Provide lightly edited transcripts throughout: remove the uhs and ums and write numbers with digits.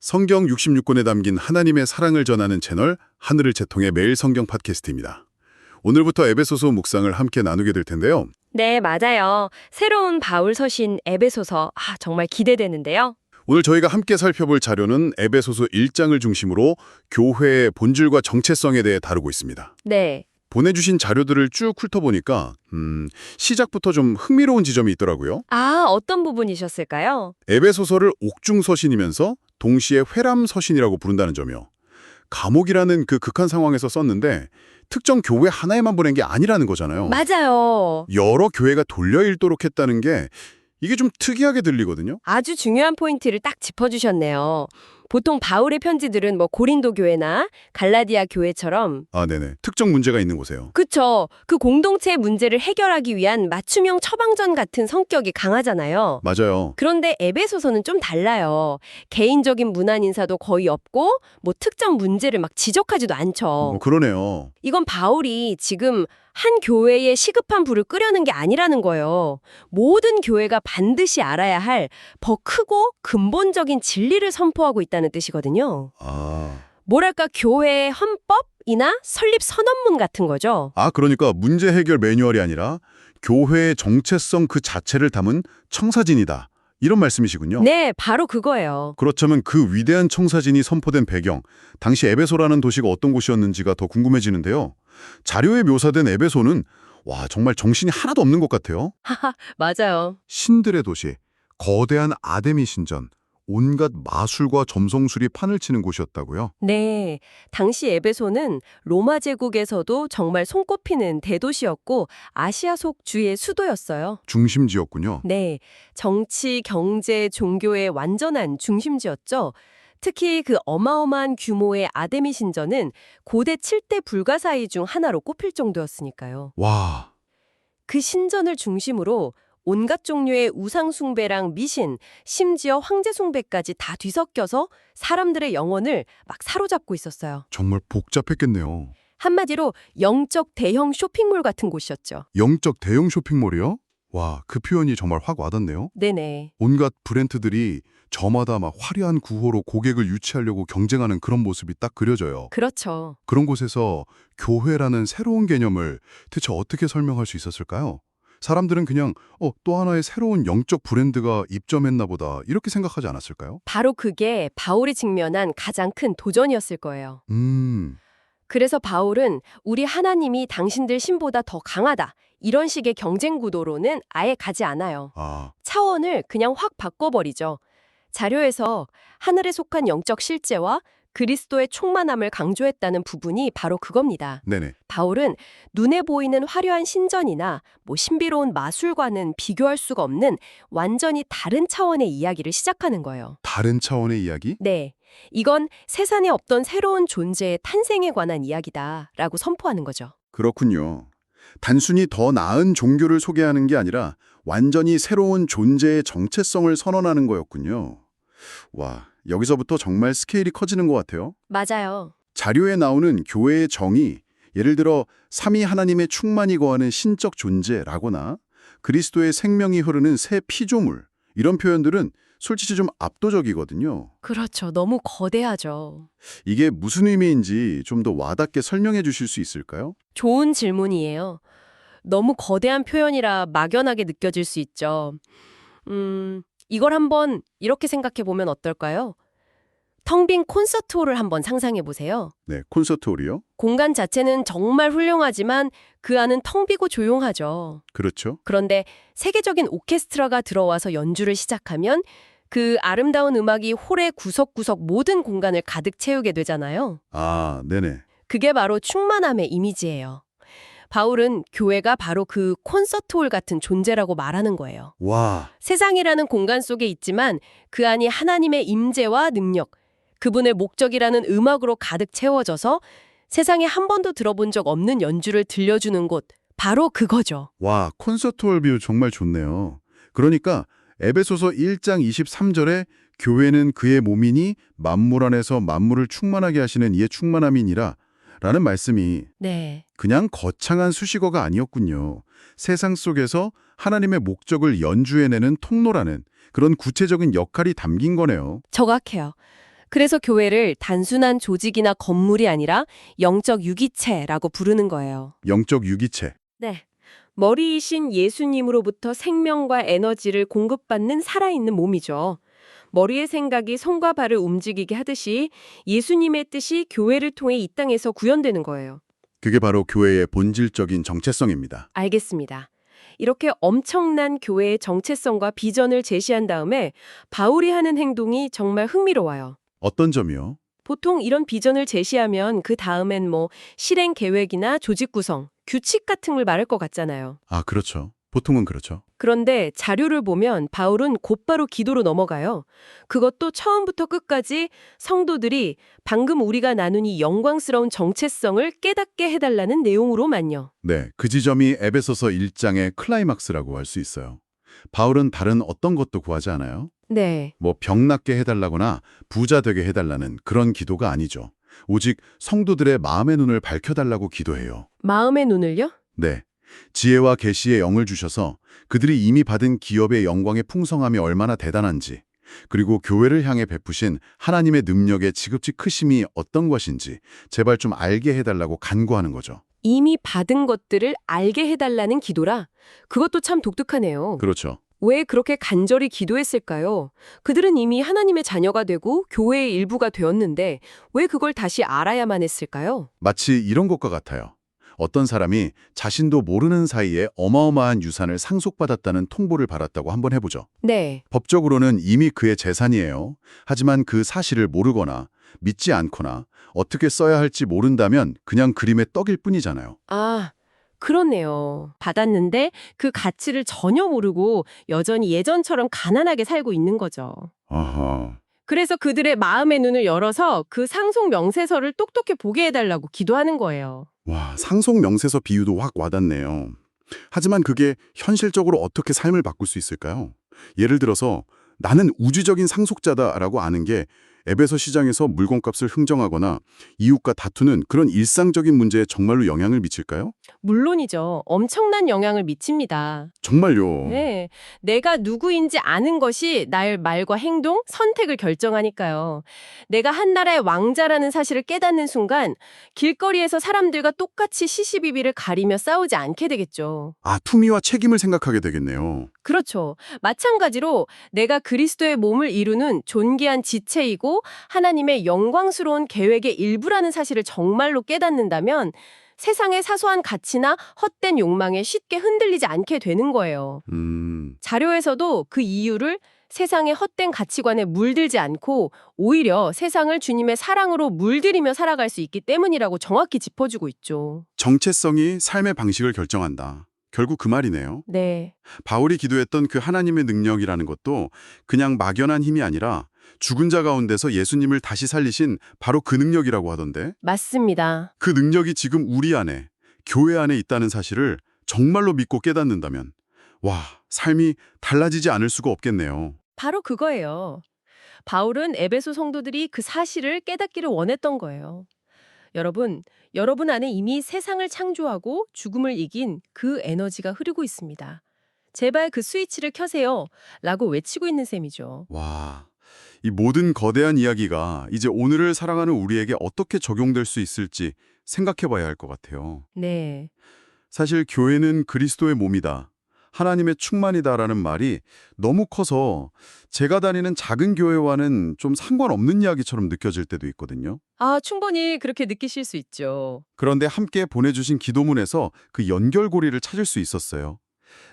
성경 66권에 담긴 하나님의 사랑을 전하는 채널 하늘을 채통의 매일 성경 팟캐스트입니다. 오늘부터 에베소서 묵상을 함께 나누게 될 텐데요. 네, 맞아요. 새로운 바울 서신 에베소서, 정말 기대되는데요. 오늘 저희가 함께 살펴볼 자료는 에베소서 1장을 중심으로 교회의 본질과 정체성에 대해 다루고 있습니다. 네, 보내주신 자료들을 쭉 훑어보니까 시작부터 좀 흥미로운 지점이 있더라고요. 어떤 부분이셨을까요? 에베소서를 옥중서신이면서 동시에 회람서신이라고 부른다는 점이요. 감옥이라는 그 극한 상황에서 썼는데 특정 교회 하나에만 보낸 게 아니라는 거잖아요. 맞아요. 여러 교회가 돌려 읽도록 했다는 게 이게 좀 특이하게 들리거든요. 아주 중요한 포인트를 딱 짚어주셨네요. 보통 바울의 편지들은 고린도 교회나 갈라디아 교회처럼 네네. 특정 문제가 있는 곳에요. 그쵸. 그 공동체의 문제를 해결하기 위한 맞춤형 처방전 같은 성격이 강하잖아요. 맞아요. 그런데 에베소서는 좀 달라요. 개인적인 문안 인사도 거의 없고 특정 문제를 막 지적하지도 않죠. 그러네요. 이건 바울이 지금 한 교회에 시급한 불을 끄려는 게 아니라는 거예요. 모든 교회가 반드시 알아야 할 더 크고 근본적인 진리를 선포하고 있다는 뜻이거든요. 뭐랄까 교회의 헌법이나 설립 선언문 같은 거죠. 그러니까 문제 해결 매뉴얼이 아니라 교회의 정체성 그 자체를 담은 청사진이다. 이런 말씀이시군요. 네, 바로 그거예요. 그렇다면 그 위대한 청사진이 선포된 배경, 당시 에베소라는 도시가 어떤 곳이었는지가 더 궁금해지는데요. 자료에 묘사된 에베소는 정말 정신이 하나도 없는 것 같아요. 맞아요. 신들의 도시, 거대한 아데미 신전, 온갖 마술과 점성술이 판을 치는 곳이었다고요? 네, 당시 에베소는 로마 제국에서도 정말 손꼽히는 대도시였고 아시아 속 주의 수도였어요. 중심지였군요. 네, 정치, 경제, 종교의 완전한 중심지였죠. 특히 그 어마어마한 규모의 아데미 신전은 고대 7대 불가사의 중 하나로 꼽힐 정도였으니까요. 와, 그 신전을 중심으로 온갖 종류의 우상 숭배랑 미신, 심지어 황제 숭배까지 다 뒤섞여서 사람들의 영혼을 막 사로잡고 있었어요. 정말 복잡했겠네요. 한마디로 영적 대형 쇼핑몰 같은 곳이었죠. 영적 대형 쇼핑몰이요? 그 표현이 정말 확 와닿네요. 네네. 온갖 브랜드들이 저마다 막 화려한 구호로 고객을 유치하려고 경쟁하는 그런 모습이 딱 그려져요. 그렇죠. 그런 곳에서 교회라는 새로운 개념을 대체 어떻게 설명할 수 있었을까요? 사람들은 그냥 또 하나의 새로운 영적 브랜드가 입점했나 보다 이렇게 생각하지 않았을까요? 바로 그게 바울이 직면한 가장 큰 도전이었을 거예요. 그래서 바울은 우리 하나님이 당신들 신보다 더 강하다. 이런 식의 경쟁 구도로는 아예 가지 않아요. 차원을 그냥 확 바꿔버리죠. 자료에서 하늘에 속한 영적 실제와 그리스도의 충만함을 강조했다는 부분이 바로 그겁니다. 네네. 바울은 눈에 보이는 화려한 신전이나 신비로운 마술과는 비교할 수가 없는 완전히 다른 차원의 이야기를 시작하는 거예요. 다른 차원의 이야기? 네, 이건 세상에 없던 새로운 존재의 탄생에 관한 이야기다라고 선포하는 거죠. 그렇군요. 단순히 더 나은 종교를 소개하는 게 아니라 완전히 새로운 존재의 정체성을 선언하는 거였군요. 여기서부터 정말 스케일이 커지는 것 같아요. 맞아요. 자료에 나오는 교회의 정의, 예를 들어 삼위 하나님의 충만이 거하는 신적 존재라거나 그리스도의 생명이 흐르는 새 피조물, 이런 표현들은 솔직히 좀 압도적이거든요. 그렇죠. 너무 거대하죠. 이게 무슨 의미인지 좀 더 와닿게 설명해 주실 수 있을까요? 좋은 질문이에요. 너무 거대한 표현이라 막연하게 느껴질 수 있죠. 이걸 한번 이렇게 생각해 보면 어떨까요? 텅 빈 콘서트홀을 한번 상상해 보세요. 네, 콘서트홀이요? 공간 자체는 정말 훌륭하지만 그 안은 텅 비고 조용하죠. 그렇죠. 그런데 세계적인 오케스트라가 들어와서 연주를 시작하면 그 아름다운 음악이 홀의 구석구석 모든 공간을 가득 채우게 되잖아요. 네네. 그게 바로 충만함의 이미지예요. 바울은 교회가 바로 그 콘서트홀 같은 존재라고 말하는 거예요. 세상이라는 공간 속에 있지만 그 안이 하나님의 임재와 능력, 그분의 목적이라는 음악으로 가득 채워져서 세상에 한 번도 들어본 적 없는 연주를 들려주는 곳, 바로 그거죠. 콘서트홀 비유 정말 좋네요. 그러니까 에베소서 1장 23절에 교회는 그의 몸이니 만물 안에서 만물을 충만하게 하시는 이의 충만함이니라 라는 말씀이 네. 그냥 거창한 수식어가 아니었군요. 세상 속에서 하나님의 목적을 연주해내는 통로라는 그런 구체적인 역할이 담긴 거네요. 정확해요. 그래서 교회를 단순한 조직이나 건물이 아니라 영적 유기체라고 부르는 거예요. 영적 유기체. 네. 머리이신 예수님으로부터 생명과 에너지를 공급받는 살아있는 몸이죠. 머리의 생각이 손과 발을 움직이게 하듯이 예수님의 뜻이 교회를 통해 이 땅에서 구현되는 거예요. 그게 바로 교회의 본질적인 정체성입니다. 알겠습니다. 이렇게 엄청난 교회의 정체성과 비전을 제시한 다음에 바울이 하는 행동이 정말 흥미로워요. 어떤 점이요? 보통 이런 비전을 제시하면 그 다음엔 실행 계획이나 조직 구성, 규칙 같은 걸 말할 것 같잖아요. 아, 그렇죠. 보통은 그렇죠. 그런데 자료를 보면 바울은 곧바로 기도로 넘어가요. 그것도 처음부터 끝까지 성도들이 방금 우리가 나눈 이 영광스러운 정체성을 깨닫게 해달라는 내용으로만요. 네, 그 지점이 에베소서 1장의 클라이막스라고 할 수 있어요. 바울은 다른 어떤 것도 구하지 않아요? 네. 뭐 병 낫게 해달라거나 부자 되게 해달라는 그런 기도가 아니죠. 오직 성도들의 마음의 눈을 밝혀달라고 기도해요. 마음의 눈을요? 네, 지혜와 계시의 영을 주셔서 그들이 이미 받은 기업의 영광의 풍성함이 얼마나 대단한지, 그리고 교회를 향해 베푸신 하나님의 능력의 지극히 크심이 어떤 것인지 제발 좀 알게 해달라고 간구하는 거죠. 이미 받은 것들을 알게 해달라는 기도라. 그것도 참 독특하네요. 그렇죠. 왜 그렇게 간절히 기도했을까요? 그들은 이미 하나님의 자녀가 되고 교회의 일부가 되었는데 왜 그걸 다시 알아야만 했을까요? 마치 이런 것과 같아요. 어떤 사람이 자신도 모르는 사이에 어마어마한 유산을 상속받았다는 통보를 받았다고 한번 해보죠. 네. 법적으로는 이미 그의 재산이에요. 하지만 그 사실을 모르거나 믿지 않거나 어떻게 써야 할지 모른다면 그냥 그림의 떡일 뿐이잖아요. 아, 그렇네요. 받았는데 그 가치를 전혀 모르고 여전히 예전처럼 가난하게 살고 있는 거죠. 아하. 그래서 그들의 마음의 눈을 열어서 그 상속 명세서를 똑똑히 보게 해달라고 기도하는 거예요. 와, 상속 명세서 비유도 확 와닿네요. 하지만 그게 현실적으로 어떻게 삶을 바꿀 수 있을까요? 예를 들어서 나는 우주적인 상속자다라고 아는 게 에베소 시장에서 물건값을 흥정하거나 이웃과 다투는 그런 일상적인 문제에 정말로 영향을 미칠까요? 물론이죠. 엄청난 영향을 미칩니다. 정말요. 네. 내가 누구인지 아는 것이 나의 말과 행동, 선택을 결정하니까요. 내가 한 나라의 왕자라는 사실을 깨닫는 순간 길거리에서 사람들과 똑같이 시시비비를 가리며 싸우지 않게 되겠죠. 아, 품위와 책임을 생각하게 되겠네요. 그렇죠. 마찬가지로 내가 그리스도의 몸을 이루는 존귀한 지체이고 하나님의 영광스러운 계획의 일부라는 사실을 정말로 깨닫는다면 세상의 사소한 가치나 헛된 욕망에 쉽게 흔들리지 않게 되는 거예요. 자료에서도 그 이유를 세상의 헛된 가치관에 물들지 않고 오히려 세상을 주님의 사랑으로 물들이며 살아갈 수 있기 때문이라고 정확히 짚어주고 있죠. 정체성이 삶의 방식을 결정한다. 결국 그 말이네요. 네. 바울이 기도했던 그 하나님의 능력이라는 것도 그냥 막연한 힘이 아니라 죽은 자 가운데서 예수님을 다시 살리신 바로 그 능력이라고 하던데, 맞습니다. 그 능력이 지금 우리 안에, 교회 안에 있다는 사실을 정말로 믿고 깨닫는다면 와, 삶이 달라지지 않을 수가 없겠네요. 바로 그거예요. 바울은 에베소 성도들이 그 사실을 깨닫기를 원했던 거예요. 여러분 안에 이미 세상을 창조하고 죽음을 이긴 그 에너지가 흐르고 있습니다. 제발 그 스위치를 켜세요. 라고 외치고 있는 셈이죠. 와, 이 모든 거대한 이야기가 이제 오늘을 살아가는 우리에게 어떻게 적용될 수 있을지 생각해 봐야 할 것 같아요. 네. 사실 교회는 그리스도의 몸이다, 하나님의 충만이다라는 말이 너무 커서 제가 다니는 작은 교회와는 좀 상관없는 이야기처럼 느껴질 때도 있거든요. 아, 충분히 그렇게 느끼실 수 있죠. 그런데 함께 보내주신 기도문에서 그 연결고리를 찾을 수 있었어요.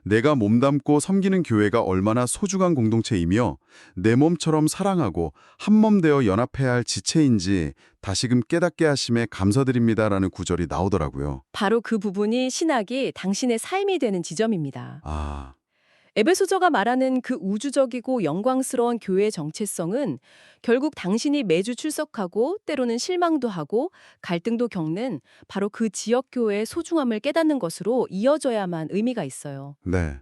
내가 몸담고 섬기는 교회가 얼마나 소중한 공동체이며 내 몸처럼 사랑하고 한몸 되어 연합해야 할 지체인지 다시금 깨닫게 하심에 감사드립니다라는 구절이 나오더라고요. 바로 그 부분이 신학이 당신의 삶이 되는 지점입니다. 아, 에베소서가 말하는 그 우주적이고 영광스러운 교회의 정체성은 결국 당신이 매주 출석하고 때로는 실망도 하고 갈등도 겪는 바로 그 지역 교회의 소중함을 깨닫는 것으로 이어져야만 의미가 있어요. 네.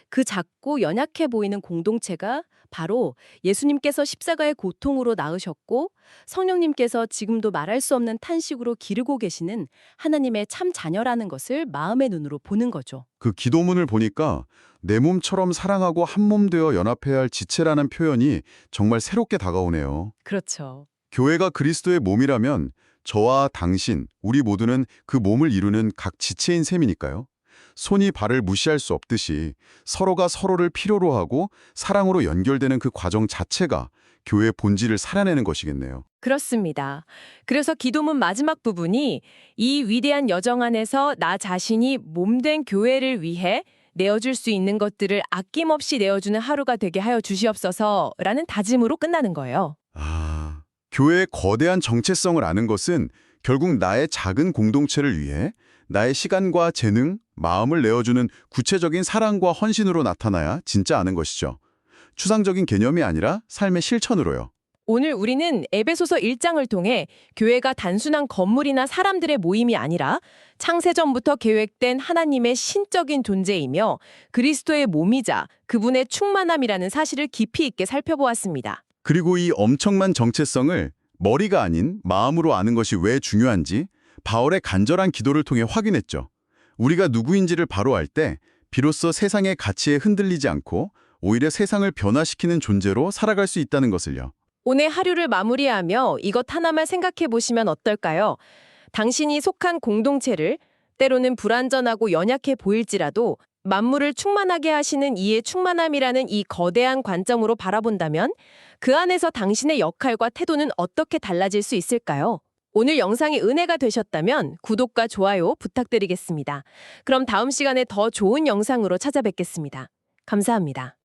그 작고 연약해 보이는 공동체가 바로 예수님께서 십자가의 고통으로 낳으셨고 성령님께서 지금도 말할 수 없는 탄식으로 기르고 계시는 하나님의 참 자녀라는 것을 마음의 눈으로 보는 거죠. 그 기도문을 보니까 내 몸처럼 사랑하고 한몸 되어 연합해야 할 지체라는 표현이 정말 새롭게 다가오네요. 그렇죠. 교회가 그리스도의 몸이라면 저와 당신, 우리 모두는 그 몸을 이루는 각 지체인 셈이니까요. 손이 발을 무시할 수 없듯이 서로가 서로를 필요로 하고 사랑으로 연결되는 그 과정 자체가 교회의 본질을 살아내는 것이겠네요. 그렇습니다. 그래서 기도문 마지막 부분이 이 위대한 여정 안에서 나 자신이 몸된 교회를 위해 내어줄 수 있는 것들을 아낌없이 내어주는 하루가 되게 하여 주시옵소서라는 다짐으로 끝나는 거예요. 교회의 거대한 정체성을 아는 것은 결국 나의 작은 공동체를 위해 나의 시간과 재능, 마음을 내어주는 구체적인 사랑과 헌신으로 나타나야 진짜 아는 것이죠. 추상적인 개념이 아니라 삶의 실천으로요. 오늘 우리는 에베소서 1장을 통해 교회가 단순한 건물이나 사람들의 모임이 아니라 창세전부터 계획된 하나님의 신적인 존재이며 그리스도의 몸이자 그분의 충만함이라는 사실을 깊이 있게 살펴보았습니다. 그리고 이 엄청난 정체성을 머리가 아닌 마음으로 아는 것이 왜 중요한지 바울의 간절한 기도를 통해 확인했죠. 우리가 누구인지를 바로 알 때 비로소 세상의 가치에 흔들리지 않고 오히려 세상을 변화시키는 존재로 살아갈 수 있다는 것을요. 오늘 하루를 마무리하며 이것 하나만 생각해 보시면 어떨까요? 당신이 속한 공동체를 때로는 불완전하고 연약해 보일지라도 만물을 충만하게 하시는 이의 충만함이라는 이 거대한 관점으로 바라본다면 그 안에서 당신의 역할과 태도는 어떻게 달라질 수 있을까요? 오늘 영상이 은혜가 되셨다면 구독과 좋아요 부탁드리겠습니다. 그럼 다음 시간에 더 좋은 영상으로 찾아뵙겠습니다. 감사합니다.